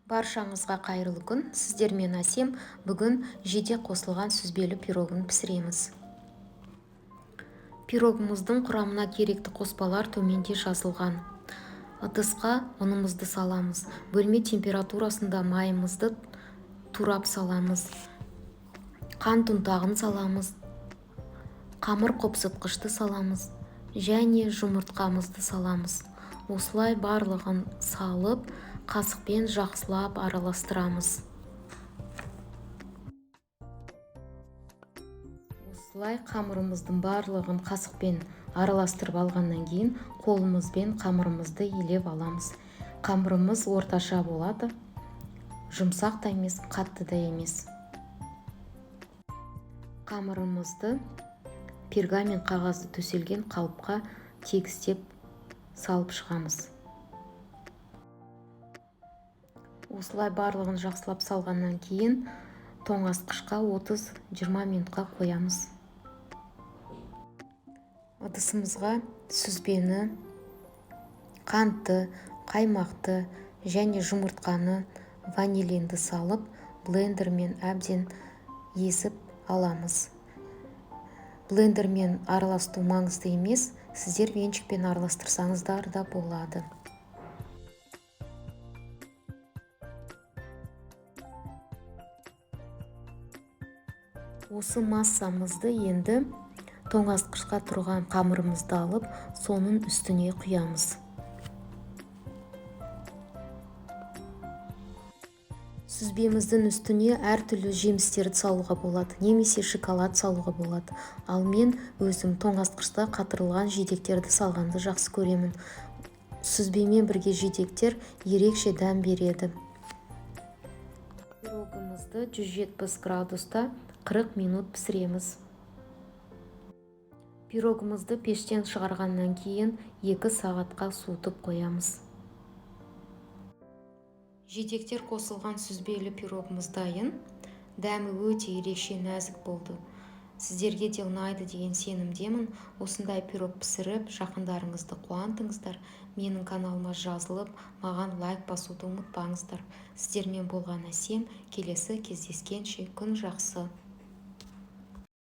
Баршаңызға қайырлы күн. Сіздермен Әсем бүгін жеде қосылған сүзбелі пирогын пісіреміз. Пирогымыздың құрамына керекті қоспалар төменде жазылған. Ыдысқа ұнымызды саламыз. Бөлме температурасында майымызды турап саламыз. Қант ұнтағын саламыз. Қамыр қопсытқышты саламыз. Және жұмыртқамызды саламыз. Осылай барлығын салып, қасықпен жақсылап араластырамыз. Осылай қамырымыздың барлығын қасықпен араластырып алғаннан кейін қолымызбен қамырымызды елеп аламыз. Қамырымыз орташа болады, жұмсақ та емес, қатты да емес. Қамырымызды пергамент қағазды төселген қалыпқа тегістеп салып шығамыз. Осылай барлығын жақсылап салғаннан кейін тоңазытқышқа 30-20 минутқа қоямыз. Ыдысымызға сүзбені, қантты, қаймақты және жұмыртқаны, ванилинді салып, блендермен әбден езіп аламыз. Блендермен араластыру маңызды емес, сіздер венчикпен араластырсаңыздар да болады. Осы массамызды енді тоңазытқышқа тұрған қамырымызды алып, соның үстіне құямыз. Сүзбеміздің үстіне әртүрлі жемістерді салуға болады, немесе шоколад салуға болады. Ал мен өзім тоңазытқышта қатырылған жидектерді салғанды жақсы көремін. Сүзбемен бірге жидектер ерекше дәм береді. Пирогымызды 170 градуста 40 минут пісіреміз. Пирогымызды пештен шығарғаннан кейін 2 сағатқа суытып қоямыз. Жидектер қосылған сүзбелі пирогымыз дайын. Дәмі өте ерекше нәзік болды. Сіздерге де ұнайды деген сенімдемін. Осындай пирог пісіріп, жақындарыңызды қуантыңыздар. Менің каналыма жазылып, маған лайк басуды ұмытпаңыздар. Сіздермен болған Әсем. Келесі кездескенше күн жақсы.